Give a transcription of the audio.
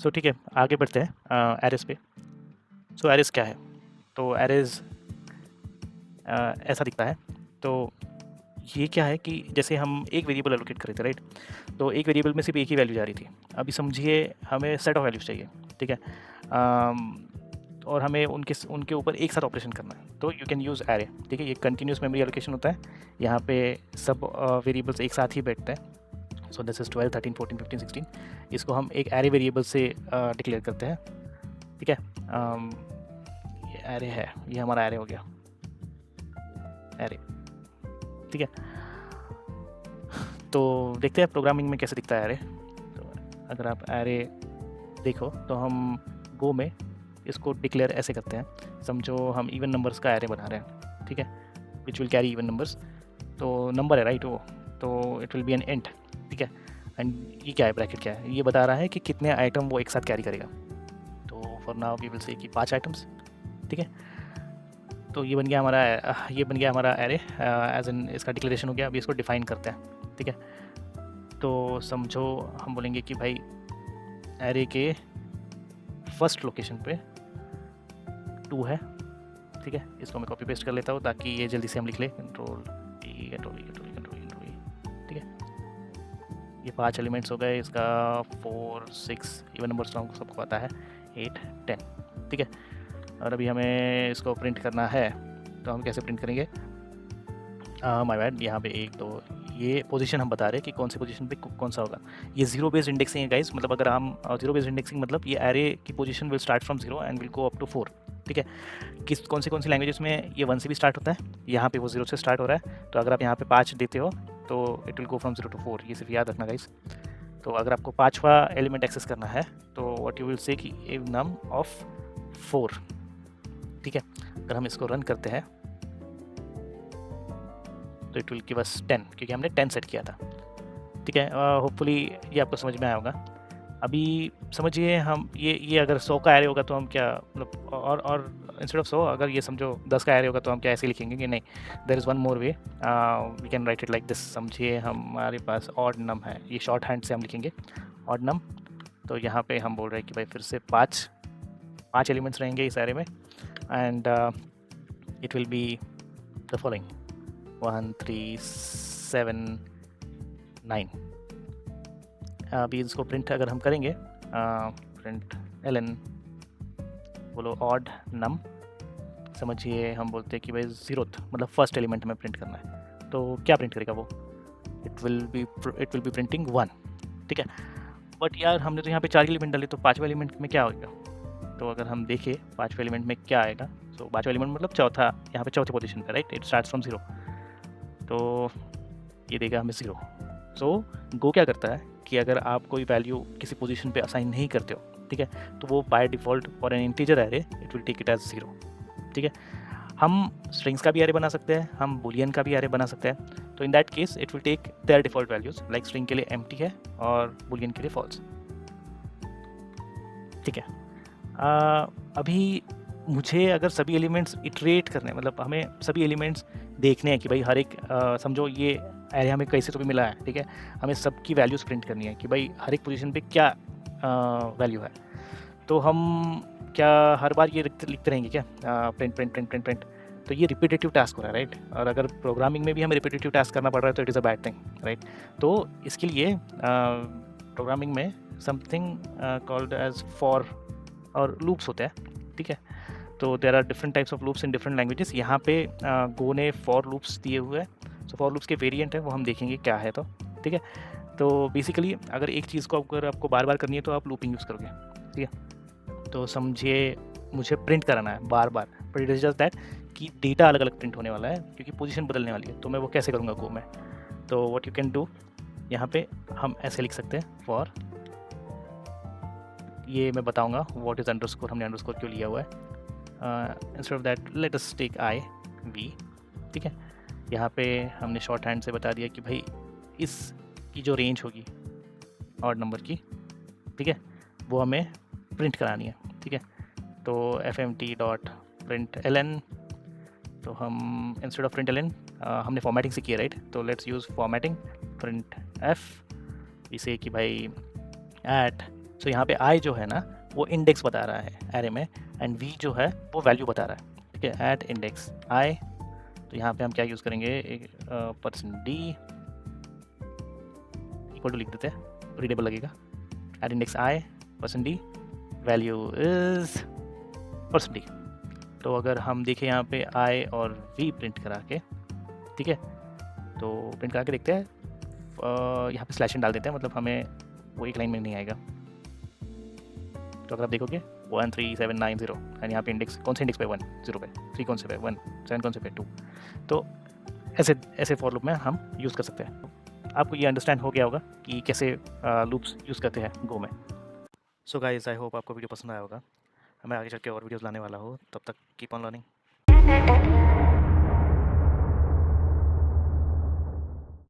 सो ठीक है, आगे बढ़ते हैं एरेस पे। सो एरेस क्या है? तो एरेस ऐसा दिखता है। तो ये क्या है कि जैसे हम एक वेरिएबल एलोकेट कर रहे थे, राइट? तो एक वेरिएबल में सिर्फ एक ही वैल्यू जा रही थी। अभी समझिए हमें सेट ऑफ वैल्यूज चाहिए, ठीक है? और हमें उनके ऊपर एक साथ ऑपरेशन करना है, तो यू कैन यूज़ एरे, ठीक है? ये कंटिन्यूस मेमोरी एलोकेशन होता है। यहाँ पे सब वेरिएबल्स एक साथ ही बैठते हैं। So this is 12, 13, 14, 15, 16। इसको हम एक एरे वेरिएबल से डिक्लेयर करते हैं, ठीक है? ये एरे है, ये हमारा एरे हो गया, एरे, ठीक है? तो देखते हैं प्रोग्रामिंग में कैसे दिखता है एरे। तो अगर आप एरे देखो तो हम गो में इसको डिक्लेयर ऐसे करते हैं। समझो हम इवन नंबर्स का एरे बना रहे हैं, ठीक है? Which will carry even numbers. तो नंबर है, राइट? वो तो it will be an int, ठीक है? एंड ये क्या है, ब्रैकेट क्या है? ये बता रहा है कि कितने आइटम वो एक साथ कैरी करेगा। तो for now we will say कि 5 आइटम्स, ठीक है? तो ये बन गया हमारा एरे, एज इन इसका डिक्लेरेशन हो गया। अभी इसको डिफाइन करते हैं, ठीक है? तो समझो हम बोलेंगे कि भाई एरे के फर्स्ट लोकेशन पे 2 है, ठीक है? इसको मैं कॉपी पेस्ट कर लेता हूँ ताकि ये जल्दी से हम लिख लें। कंट्रोल ई, कंट्रोल ई, कंट्रोल ई, कंट्रोल ई, कंट्रोल ई, ठीक है? ये 5 एलिमेंट्स हो गए। इसका 4, 6 इवन नंबर्स सबको आता है, 8, 10, ठीक है? और अभी हमें इसको प्रिंट करना है, तो हम कैसे प्रिंट करेंगे? माय बैड, यहाँ पे 1, 2, ये पोजीशन हम बता रहे हैं कि कौन सी पोजीशन पे कौन सा होगा। ये जीरो बेस्ड इंडेक्सिंग है गाइस, मतलब अगर हम जीरो बेस्ड इंडेक्सिंग मतलब ये एरे की position will start from 0 and will go up to 4, ठीक है? कौन सी लैंग्वेजेस में ये 1 से भी स्टार्ट होता है, यहाँ पे वो 0 से स्टार्ट हो रहा है। तो अगर आप यहाँ पे 5 देते हो तो it will go from 0 to 4, ये सिर्फ याद रखना गाइस। तो अगर आपको 5वां एलिमेंट एक्सेस करना है तो व्हाट यू विल से कि ए नम ऑफ 4, ठीक है? अगर हम इसको रन करते हैं तो इट विल गिव अस 10, क्योंकि हमने 10 सेट किया था, ठीक है? होपफुली ये आपको समझ में आया होगा। अभी समझिए हम ये अगर 100 का एरे होगा तो हम क्या, मतलब और इंस्टेड ऑफ 100 अगर ये समझो 10 का एरे होगा तो हम क्या ऐसे लिखेंगे कि नहीं, there is one more way, we can write it like this. समझिए हमारे पास ऑड नम है, ये शॉर्ट हैंड से हम लिखेंगे ऑड नम। तो यहाँ पे हम बोल रहे हैं कि भाई फिर से 5 एलिमेंट्स रहेंगे इस एरे में, and it will be the following 1, 3, 7, 9। अभी इसको प्रिंट अगर हम करेंगे, प्रिंट ln बोलो ऑड नम, समझिए हम बोलते हैं कि भाई 0th मतलब फर्स्ट एलिमेंट में प्रिंट करना है, तो क्या प्रिंट करेगा वो? इट विल बी प्रिंटिंग 1, ठीक है? बट यार हमने तो यहाँ पे 4 एलिमेंट डाले, तो 5वें एलिमेंट में क्या होगा? तो अगर हम देखें 5वें एलिमेंट में क्या आएगा, तो 5वां एलिमेंट मतलब चौथा, यहाँ पे चौथे पोजीशन पे, राइट? इट स्टार्ट्स फ्रॉम 0, तो ये देगा हमें 0। सो गो क्या करता है कि अगर आप कोई वैल्यू किसी पोजीशन पे असाइन नहीं करते हो, ठीक है, तो वो by default for an integer array it will take it as 0, ठीक है? हम स्ट्रिंग्स का भी एरे बना सकते हैं, हम बूलियन का भी एरे बना सकते हैं। तो in that case it will take their default values, like string के लिए एम्प्टी है और बूलियन के लिए फॉल्स, ठीक है? अभी मुझे अगर सभी एलिमेंट्स इटरेट करने, मतलब हमें सभी एलिमेंट्स देखने हैं कि भाई हर एक समझो ये एरे हमें कैसे तो भी मिला है, ठीक है? हमें सबकी वैल्यूज़ प्रिंट करनी है कि भाई हर एक पोजीशन पे क्या वैल्यू है। तो हम क्या हर बार ये लिखते रहेंगे क्या, print print print print print? तो ये रिपीटेटिव टास्क हो रहा है, राइट? और अगर प्रोग्रामिंग में भी हमें रिपीटेटिव टास्क करना पड़ रहा है तो it is a bad thing, right? तो इसके लिए प्रोग्रामिंग में समथिंग कॉल्ड एज फॉर और लूप्स होते हैं, ठीक है? तो there are different types of loops in different languages. यहाँ पे गो ने फॉर लूप्स दिए हुए हैं। सो फॉर लूप्स के वेरिएंट है, वो हम देखेंगे क्या है, तो ठीक है? तो बेसिकली अगर एक चीज़ को अगर आपको बार बार करनी है तो आप लूपिंग यूज़ करोगे, ठीक है? तो समझिए मुझे प्रिंट कराना है बार बार, but it is just that कि डेटा अलग अलग प्रिंट होने वाला है क्योंकि पोजीशन बदलने वाली है। तो मैं वो कैसे करूँगा गो में? तो व्हाट यू कैन डू, यहाँ पे हम ऐसे लिख सकते हैं फॉर, ये मैं बताऊँगा व्हाट इज़ अंडरस्कोर, हमने अंडरस्कोर क्यों लिया हुआ है। Instead of that let us take i v, ठीक है? यहाँ पे हमने शॉर्ट हैंड से बता दिया कि भाई इसकी जो रेंज होगी ऑड नंबर की, ठीक है, वो हमें प्रिंट करानी है, ठीक है? तो fmt.println, तो हम इंस्टेड ऑफ println हमने फॉर्मेटिंग से किया, राइट? तो लेट्स यूज़ फॉर्मेटिंग, printf, इसे कि भाई एट सो यहाँ पे आई जो है ना वो इंडेक्स बता रहा है एरे में, एंड वी जो है वो वैल्यू बता रहा है, ठीक है। एट इंडेक्स आई, तो यहाँ पे हम क्या यूज़ करेंगे, %d इक्वल टू लिख देते हैं, रीडेबल लगेगा। At index i %d value is %d। तो अगर हम देखें यहाँ पे आई और वी प्रिंट करा के, ठीक है, तो प्रिंट करा के देखते हैं, यहाँ पे स्लैश इन डाल देते हैं, मतलब हमें वो एक लाइन में नहीं आएगा। तो अगर आप देखोगे 13790 एंड यहाँ पे इंडेक्स कौन से इंडेक्स पे 1 0 पे, 3 कौन से पे 1, 7 कौन से पे 2। तो ऐसे ऐसे फॉर लूप में हम यूज़ कर सकते हैं। आपको ये अंडरस्टैंड हो गया होगा कि कैसे लूप्स यूज़ करते हैं गो में। सो गाइस, आई होप आपको वीडियो पसंद आया होगा। मैं आगे चल के और वीडियोज़ लाने वाला हूँ, तब तक कीप ऑन लर्निंग।